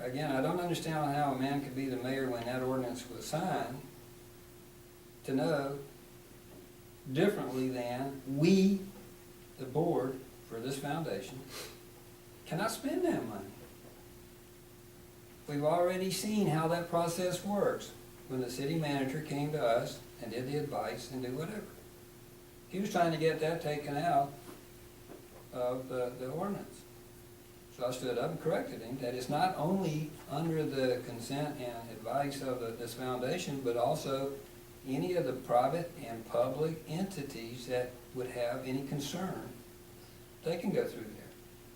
again, I don't understand how a man could be the mayor when that ordinance was signed to know differently than we, the board for this foundation, cannot spend that money. We've already seen how that process works when the city manager came to us and did the advice and do whatever. He was trying to get that taken out of the ordinance. So I stood up and corrected him that it's not only under the consent and advice of this foundation, but also any of the private and public entities that would have any concern, they can go through there.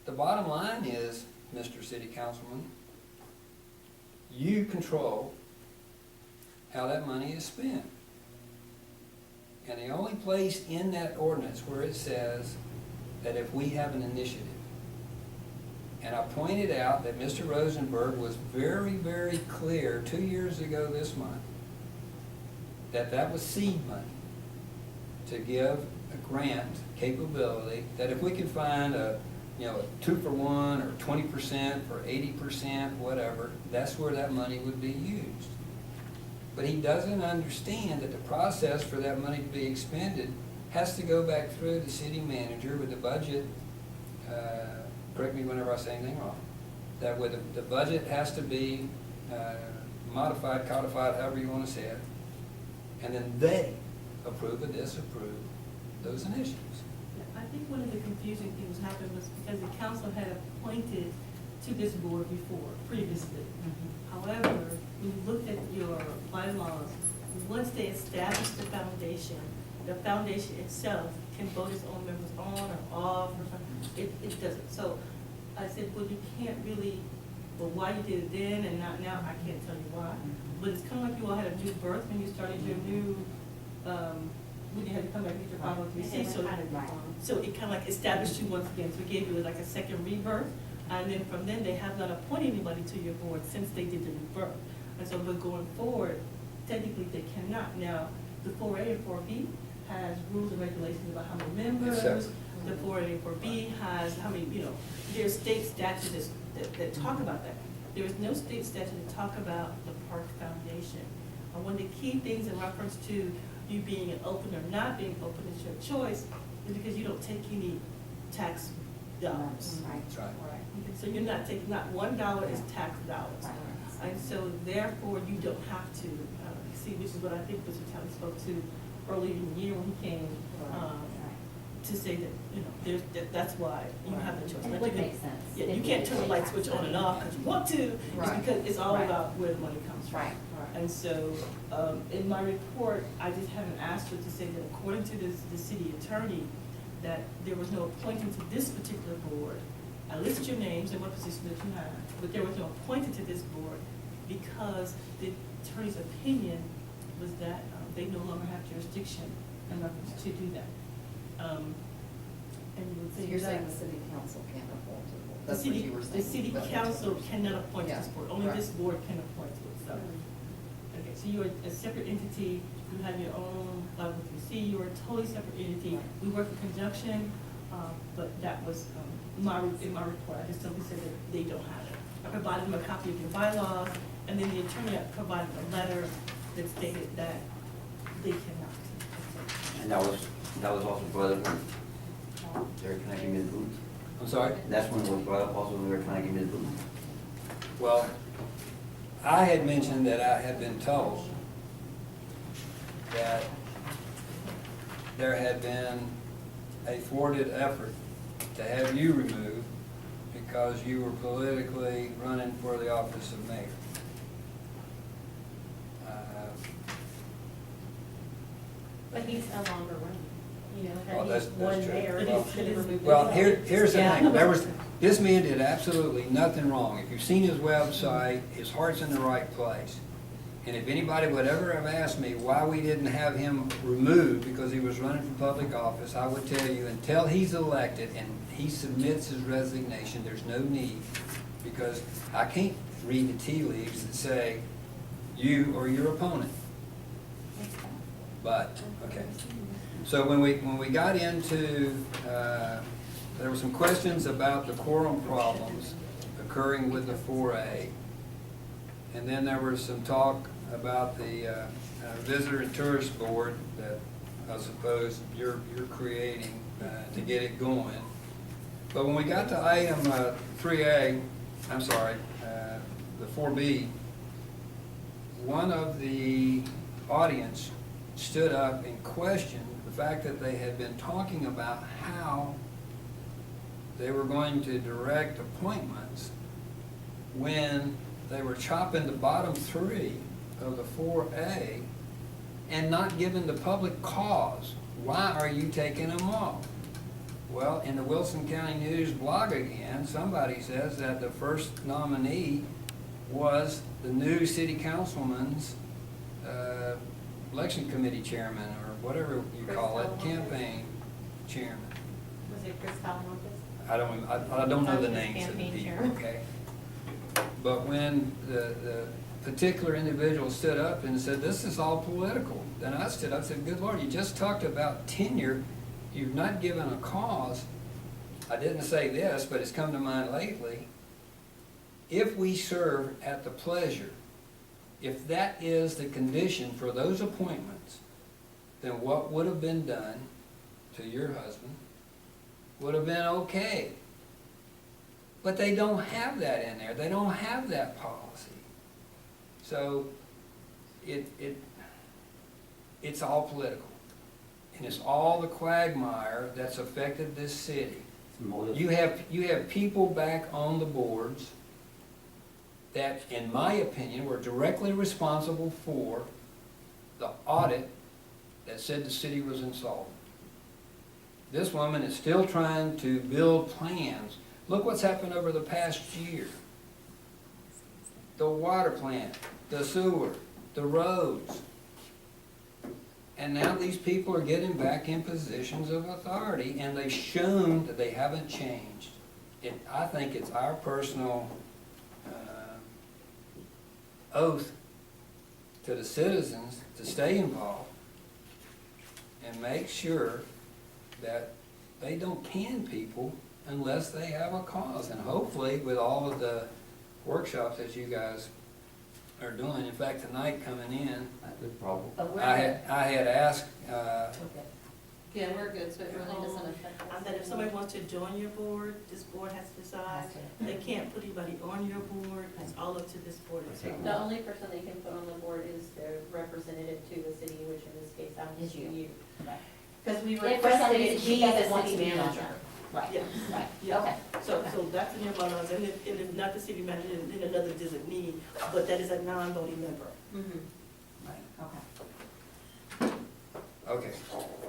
The bottom line is, Mr. City Councilman, you control how that money is spent. And the only place in that ordinance where it says that if we have an initiative, and I pointed out that Mr. Rosenberg was very, very clear 2 years ago this month that that was seed money to give a grant capability, that if we could find a 2-for-1 or 20% or 80%, whatever, that's where that money would be used. But he doesn't understand that the process for that money to be expended has to go back through the city manager with the budget, correct me whenever I say anything wrong, that with the budget has to be modified, codified, however you want to say it, and then they approve or disapprove those initiatives. I think one of the confusing things happened was because the council had appointed to this board before, previously. However, when you looked at your bylaws, once they established the foundation itself can vote its own members on or off or something. It doesn't. So I said, well, you can't really, well, why you did it then and not now, I can't tell you why. But it's kind of like you all had a new birth when you started your new, when you had to come back and get your 503C. So it kind of like established you once again. So it gave you like a second rebirth. And then from then, they have not appointed anybody to your board since they did the rebirth. And so, but going forward, technically they cannot. Now, the 4A and 4B has rules and regulations about how many members. The 4A and 4B has how many, there's state statutes that talk about that. There is no state statute that talk about the park foundation. And one of the key things in reference to you being open or not being open is your choice, is because you don't take any tax dollars. That's right. Okay, so you're not taking, not $1 is tax dollars. And so therefore you don't have to, see, which is what I think Mr. Talley spoke to earlier in the year when he came, to say that, that's why you have the choice. And it would make sense. Yeah, you can't turn the light switch on and off because you want to, it's because it's all about where the money comes from. Right. And so, in my report, I just haven't asked her to say that according to the city attorney, that there was no appointing to this particular board. I listed your names and what position that you had, but there was no appointing to this board because the attorney's opinion was that they no longer have jurisdiction in reference to do that. And you would So say you're that saying the city council can't appoint to the board? the That's what city, you were saying. the city council cannot appoint to this board. Only right. this board can appoint to itself. Okay, so you're a separate entity, you have your own, with your C, you're a totally separate entity. We work in conjunction, but that was in my report. I just simply said that they don't have it. I provided them a copy of your bylaws, and then the attorney provided a letter that stated that they cannot. And that was also brought up when they were trying to give me the booth. I'm sorry? And that's when it was brought up also when they were trying to give me the booth. Well, I had mentioned that I had been told that there had been a thwarted effort to have you removed because you were politically running for the office of mayor. But he's no longer running, Well, that he's one true. mayor. Well, He's gonna remove Well, himself. here's the Yeah. thing. This man did absolutely nothing wrong. If you've seen his website, his heart's in the right place. And if anybody would ever have asked me why we didn't have him removed because he was running for public office, I would tell you until he's elected and he submits his resignation, there's no need. Because I can't read the tea leaves that say you or your opponent. But, okay. So when we got into, there were some questions about the quorum problems occurring with the 4A. And then there was some talk about the Visitor and Tourist Board that I suppose you're creating to get it going. But when we got to item 3A, I'm sorry, the 4B, one of the audience stood up and questioned the fact that they had been talking about how they were going to direct appointments when they were chopping the bottom three of the 4A and not giving the public cause. Why are you taking them off? Well, in the Wilson County News blog again, somebody says that the first nominee was the new city councilman's election committee chairman, or whatever you call it, campaign chairman. Was it Chris Talamontes? I don't know the names of the Campaign people, chairman. okay? But when the particular individual stood up and said, this is all political, then I stood up and said, good Lord, you just talked about tenure, you've not given a cause. I didn't say this, but it's come to mind lately. If we serve at the pleasure, if that is the condition for those appointments, then what would have been done to your husband would have been okay. But they don't have that in there. They don't have that policy. So it's all political. And it's all the quagmire that's affected this city. You have people back on the boards that, in my opinion, were directly responsible for the audit that said the city was insolvent. This woman is still trying to build plans. Look what's happened over the past year. The water plant, the sewer, the roads. And now these people are getting back in positions of authority, and they've shown that they haven't changed. I think it's our personal oath to the citizens to stay involved and make sure that they don't can people unless they have a cause. And hopefully with all of the workshops that you guys are doing, in fact tonight coming in, That's a problem. But we're I good. had asked, Okay. Yeah, we're good, so it really doesn't affect us. I said if somebody wants to join your board, this board has to decide. That's it. They can't put anybody on your board, it's all up to this board itself. The only person they can put on the board is their representative to the city, which in this case happens Is to you. you. Right. Because we If for requested some it reason to she be the doesn't want to city be on manager. that. Right, Yeah. right, Yeah. okay. So that's in your bylaws, and if not the city manager, then another designee, but that is a non-voting member. Mhm. Okay. okay,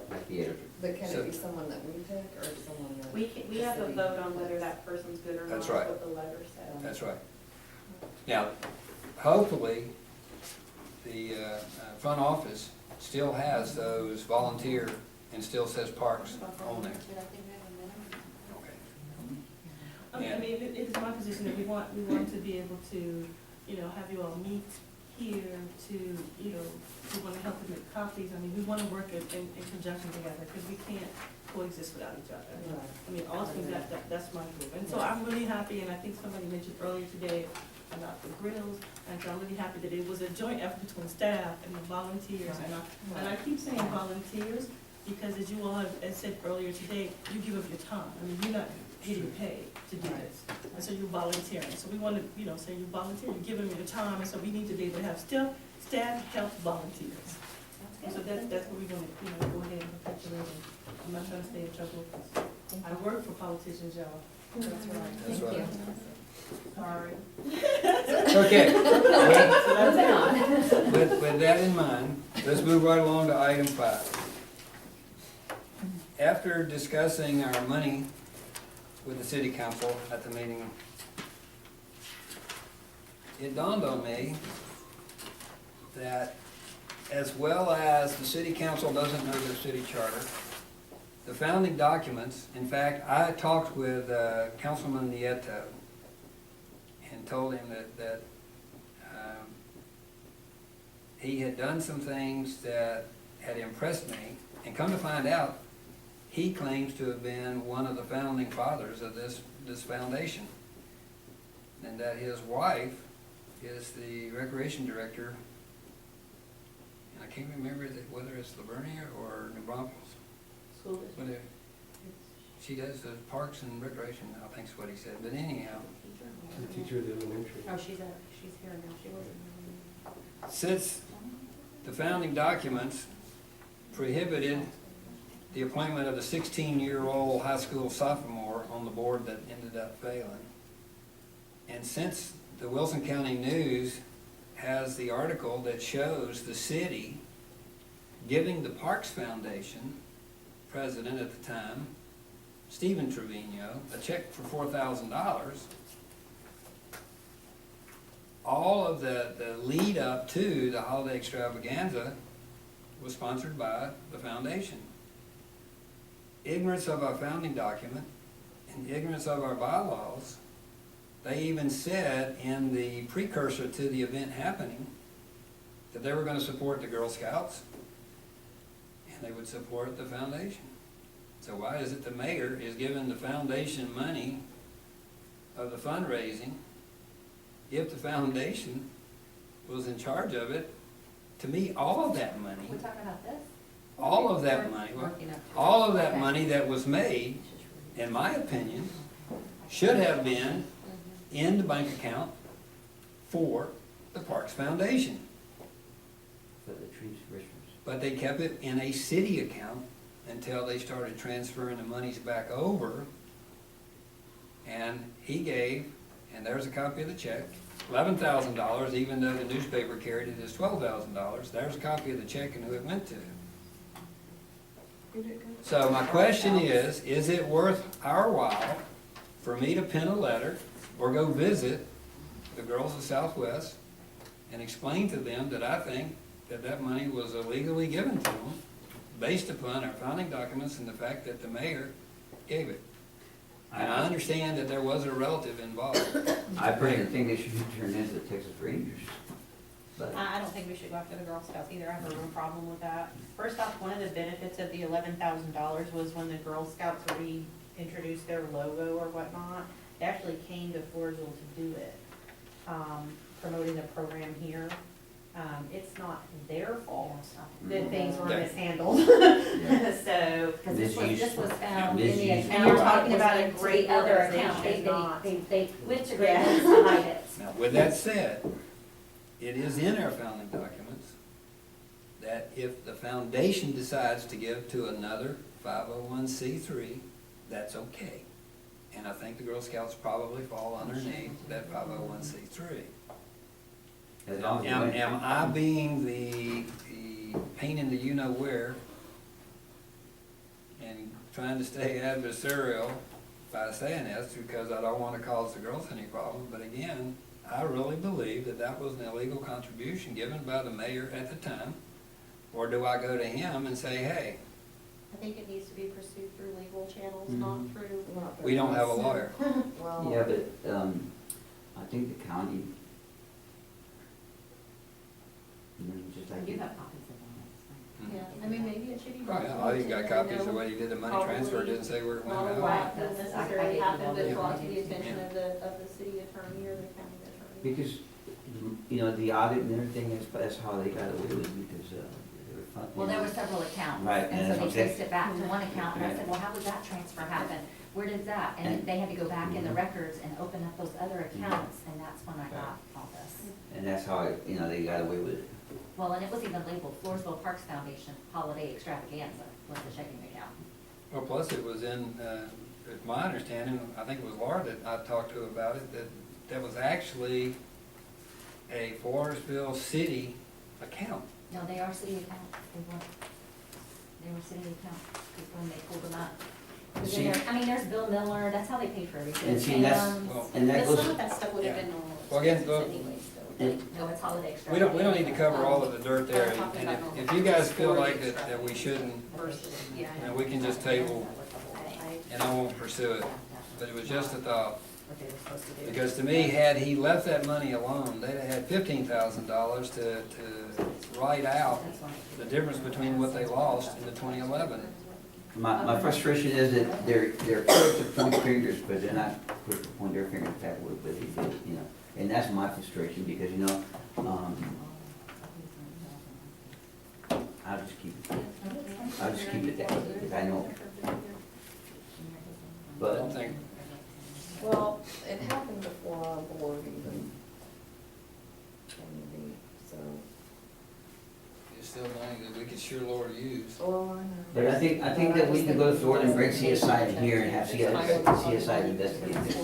Like the editor. But can So- it be someone that we pick or someone that? We the have a city vote on picks? whether that person's good or not, That's right. what the letter says. that's right. Now, hopefully, the front office still has those volunteer and still says parks on there. Okay. I mean, it is my position that we want to be able to, have you all meet here to, we want to help you make copies. I mean, we want to work in conjunction together, because we can't coexist without each other. Right. I mean, ultimately, that's my group. And so I'm really happy, and I think somebody mentioned earlier today about the grills, and so I'm really happy that it was a joint effort between staff and the volunteers. And I keep saying volunteers, because as you all have said earlier today, you give up your time. I mean, you're not getting paid to do this, and so you're volunteering. So we want to, say you volunteer, you're giving them your time, and so we need to be able to have still staff help volunteers. And so that's what we're going to, go ahead and perpetuate. I'm not trying to stay in trouble, because I work for politicians, y'all. That's right. That's Thank right. you. Sorry. Okay, Moving on. with that in mind, let's move right along to item 5. After discussing our money with the city council at the meeting, it dawned on me that as well as the city council doesn't know their city charter, the founding documents, in fact, I talked with Councilman Nieto and told him that he had done some things that had impressed me, and come to find out, he claims to have been one of the founding fathers of this foundation. And that his wife is the recreation director. And I can't remember whether it's Livonia or New Braunfels. School district. Whether, she does the parks and recreation, I think's what he said, but anyhow. The teacher of the elementary. Oh, she's here now, she wasn't. Since the founding documents prohibited the appointment of a 16-year-old high school sophomore on the board that ended up failing, and since the Wilson County News has the article that shows the city giving the Parks Foundation president at the time, Stephen Trevino, a check for $4,000, all of the lead up to the holiday extravaganza was sponsored by the foundation. Ignorance of our founding document and ignorance of our bylaws, they even said in the precursor to the event happening that they were going to support the Girl Scouts and they would support the foundation. So why is it the mayor is giving the foundation money of the fundraising if the foundation was in charge of it? To me, all of that money, We're talking about this? all of that money, well, all of that money that was made, in my opinion, should have been in the bank account for the Parks Foundation. For the trees, Christmas. But they kept it in a city account until they started transferring the monies back over. And he gave, and there's a copy of the check, $11,000, even though the newspaper carried it as $12,000. There's a copy of the check and who it went to. So my question is it worth our while for me to pen a letter or go visit the girls of Southwest and explain to them that I think that that money was illegally given to them based upon our founding documents and the fact that the mayor gave it? And I understand that there was a relative involved. I personally think they should be turned into the Texas Rangers. But I don't think we should go after the Girl Scouts either, I have a real problem with that. First off, one of the benefits of the $11,000 was when the Girl Scouts reintroduced their logo or whatnot, they actually came to Floresville to do it, promoting the program here. It's not their fault that things were Okay. mishandled, so. Because this was found in the Misuse. account. And you're talking It was about a linked to great the other account. organization, not- They went to Yeah. great lengths to hide it. Now, with that said, it is in our founding documents that if the foundation decides to give to another 501c3, that's okay. And I think the Girl Scouts probably fall underneath that 501c3. as long as Am, they- am I being the pain in the you-know-where and trying to stay adversarial by saying this because I don't want to cause the girls any problem? But again, I really believe that that was an illegal contribution given by the mayor at the time. Or do I go to him and say, hey, I think it needs to be pursued through legal channels, Mhm. not through. we don't have a lawyer? Well, Yeah, but, I think the county, just I like. do have copies of them. Yeah, I mean, maybe it should be. Oh, yeah, I even got copies of what he did, the money transfer, didn't say where it went Not a out. lot That's- doesn't I necessarily didn't happen, know but that. brought to the attention Yeah. of the city attorney or the county attorney. Because, the audit and everything, that's how they got away with it, because, they were fun. Well, there were several accounts. Right, and And that's so what they I'm traced it back to one account, and I Right. said, well, how did that transfer happen? Where did that? And And- they had to go back in the Mhm. records and open up those other accounts, and that's when I got all this. And that's how, they got away with it. Well, and it was even labeled Floresville Parks Foundation Holiday Extravaganza was the checking account. Well, plus it was in, it's my understanding, I think it was Laura that I talked to about it, that was actually a Floresville city account. No, they are city accounts. They were city accounts, because when they pulled them up. 'Cause See- in there- I mean, there's Bill Miller, that's how they pay for everything. And see, that's- Well, And that But goes, some of that stuff would have Yeah. been normal Well, again, expenses well- anyways, though. No, it's holiday We don't need to cover all of it. the dirt there, and if you guys feel like that we shouldn't, Versus, yeah. we can just table, and I won't pursue it. But it was just a thought, What they were supposed to do. because to me, had he left that money alone, they'd have had $15,000 to write out That's why. the difference between what they lost in the 2011. my frustration is that they're quick to point fingers, but they're not quick to point their fingers backward, but they did, And that's my frustration, because, you know, I'll just keep it that way, because I know. I But don't think, Well, it happened before our board even came to be, so, it's still money that we could sure Lord use. oh, I know. But I think that we can go to Florida and bring CSI in here and have CSI investigate this.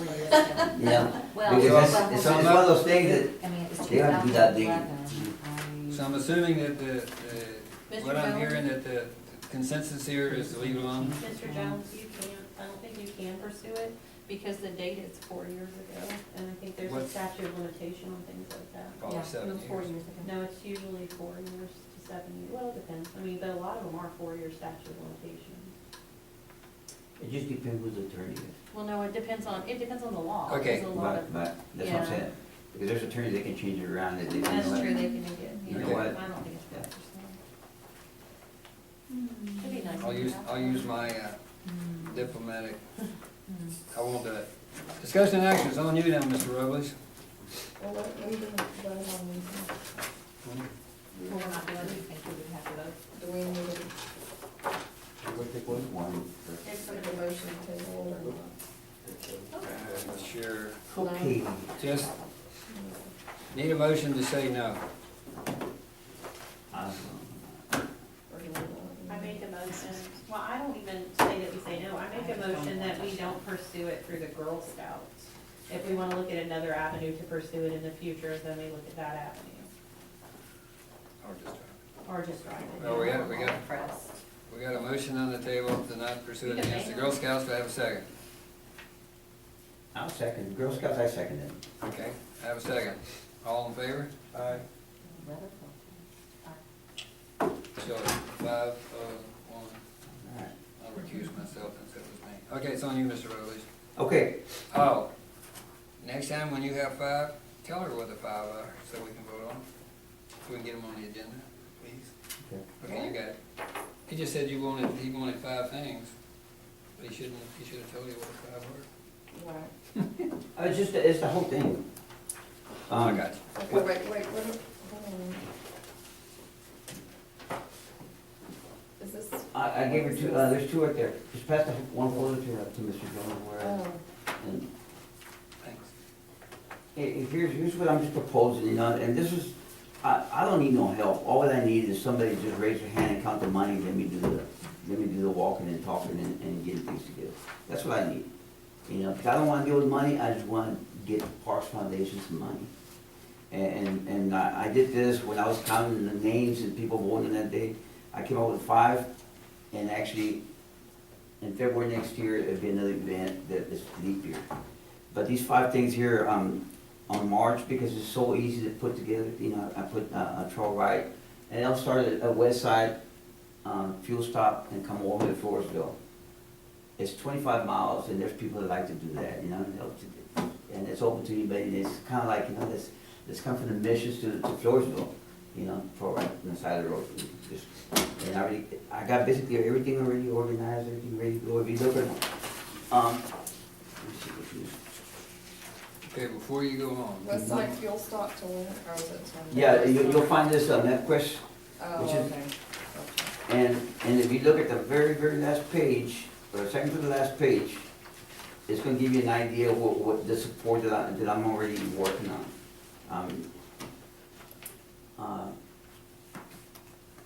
Yeah, Well, because it's one of those things that I mean, it was they have to do that big. 2011. So I'm assuming that Mr. what I'm Jones? hearing, that the consensus here is to leave it alone. Mr. Jones, you can't, I don't think you can pursue it, because the date is 4 years ago, and I think there's a What? statute of limitation on things like that. Probably Yeah, 7 it was 4 years. years ago. No, it's usually 4 years to 7 years, well, it depends, I mean, but a lot of them are 4-year statute of limitations. It just depends who the attorney is. Well, no, it depends on the law. Okay. There's a lot But, of, but that's what I'm Yeah. saying, because there's attorneys that can change it around, that they, you know that's what? true, they can do it, You know I what? don't think it's bad for It'd be nice. I'll use my diplomatic, I won't do it. Discussion and action is on you now, Mr. Robles. Well, we didn't vote on these. Well, we're not doing anything, so we have to vote. Do we need to Everybody take one? One. make a motion to table or not? Sure. Okay. Just need a motion to say no. Uh, Or do we not? I make a motion, well, I don't even say that we say no, I make a motion that we don't pursue it through the Girl Scouts. If we wanna look at another avenue to pursue it in the future, then we look at that avenue, Or just- or just drive it. Well, we got Press. We got a motion on the table to not pursue it against the Girl Scouts. Do I have a second? I'll second, Girl Scouts, I second it. Okay, I have a second. All in favor? Aye. So, 5, 1. Alright. I'll recuse myself since it was me. Okay, it's on you, Mr. Rowley. Okay, Oh, next time when you have 5, tell her what the 5 are, so we can vote on them. So we can get them on the agenda, please. okay. Okay, you got it. He just said he wanted 5 things, but he should have told you what the 5 were. Right. It's the whole thing. I got you. Okay, wait, hold on. Is this, I gave her two, there's 2 right there. Just pass the one folder to Mr. Jones, where, oh, and Thanks. here's what I'm just proposing, you know, and this is, I don't need no help. All I need is somebody to just raise their hand and count the money, let me do the walking and talking and getting things together. That's what I need. You know, because I don't wanna deal with money, I just wanna get Parks Foundation some money. And I did this when I was counting the names and people voting that day. I came up with 5, and actually, in February next year, it'll be another event that is leap year. But these 5 things here, on March, because it's so easy to put together, you know, I put a trail right, and it'll start at a west side, fuel stop, and come all the way to Floresville. It's 25 miles, and there's people that like to do that, you know, and it's open to anybody, and it's kinda like, you know, this come from the missions to Floresville, you know, trail right on the side of the road. And I got basically everything already organized, everything ready to go. If you look at, let me see what you. Okay, before you go on. West Side Fuel Stop to win, or is it to? Yeah, you'll find this MapQuest, Oh, which is- okay. and if you look at the very, very last page, or second to the last page, it's gonna give you an idea what the support that I'm already working on.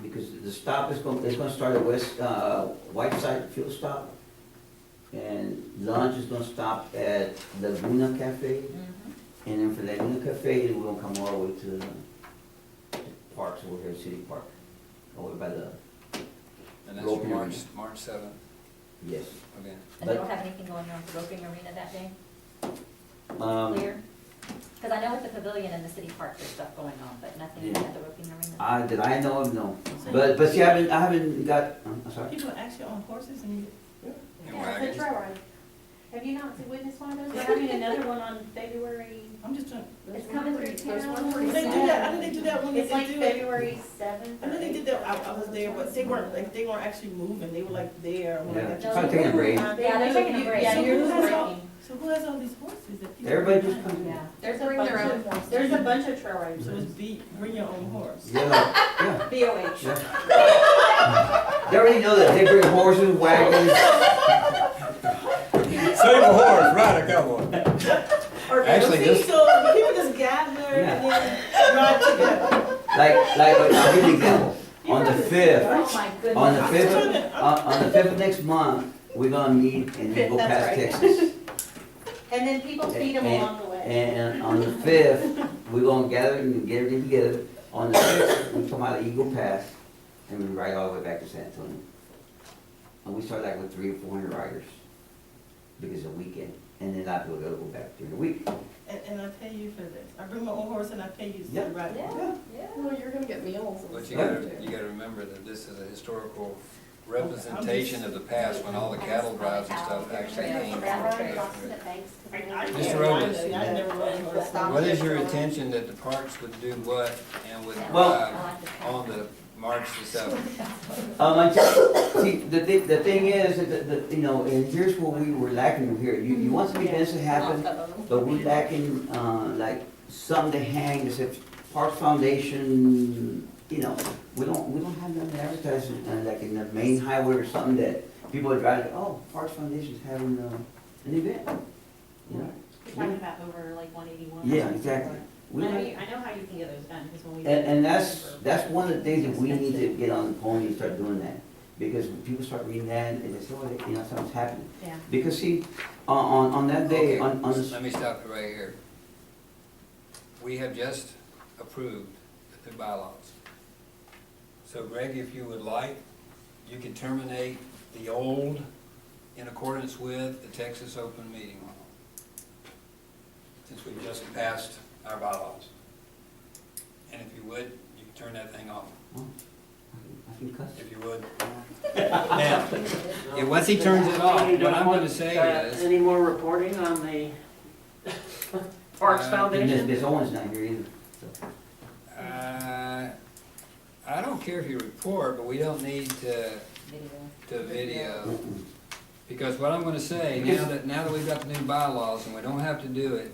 Because the stop is gonna start at Whiteside Fuel Stop, and lunch is gonna stop at Laguna Cafe, and then from Laguna Cafe, we're gonna come all the way to the parks over here, City Park, over by the, And that's Roping March Arena. 7th. yes. Okay. And they don't have anything going on at the roping arena that day? Um, Clear? Because I know at the pavilion and the city park there's stuff going on, but nothing Yeah. at the roping arena. Did I know of? No. But see, I haven't got, I'm sorry. People actually on horses and And Yeah, wagons. it's a trail ride. Have you not witnessed one of those? We're having another one on February, I'm just trying. it's coming through There's one town. pretty They do that, I know they do that when they It's like do it. February 7th. I know they did that, I was there, but they weren't actually moving, they were like there. when Yeah. I got It's like taking a break. Yeah, they're taking a break. Yeah, So you're who has all- breaking. So who has all these horses that people? Everybody can just buy? comes in. Yeah. There's a Bring their bunch own of, horses. there's a bunch of trail riders. So it's bring your own horse. Yeah, like, yeah, BOH. yeah. They already know that, they bring horses, wagons, Save a horse, ride a cowboy. Actually, See, this, so people just gather and then ride together. I'll give you an example. On the fifth, Oh, my goodness. on the fifth, on the fifth of next month, we're gonna meet and then go That's past right. Texas. And then people feed them along the way. And on the fifth, we're gonna gather and get everything together. On the sixth, we come out of Eagle Pass and we ride all the way back to San Antonio. And we start like with 300 or 400 riders because it's a weekend. And then a lot of people gotta go back during the week. And I pay you for this. I bring my own horse and I pay you to Yeah. ride it. Yeah, yeah. Well, you're gonna get meals and but stuff you too. gotta remember that this is a historical representation of the past, when all the cattle drives and stuff actually came from. Mr. Rowland, See, I never rode a horse. what is your intention that the parks would do what and would Well- drive on the March the seventh? See, the thing is, that you know, and here's what we were lacking here. You want some events to happen, but we're lacking, like, something to hang, that says Parks Foundation, you know, we don't have nothing advertising, like in the main highway or something that people are driving, oh, Parks Foundation's having, an event. You know? You're talking about over like 181. Yeah, exactly. We I don't- know, I know how you can get those done, because when we. And that's one of the things that we need to get on the pony and start doing that. Because when people start reading that, and they say, oh, you know, something's happening. Yeah. Because see, on that day, Okay, on this, let me stop you right here. We have just approved the new bylaws. So Greg, if you would like, you can terminate the old in accordance with the Texas open meeting law. Since we've just passed our bylaws. And if you would, you can turn that thing off, I can cuss. if you would. Now, once he turns it off, what I'm gonna say is, Any more reporting on the Parks Uh, Foundation? This Owen's not here either. So. I don't care if you report, but we don't need to video. Mm-mm. Because what I'm gonna say, now that we've got the new bylaws and we don't have to do it,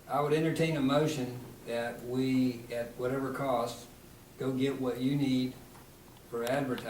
I would entertain a motion that we, at whatever cost, go get what you need for advertising.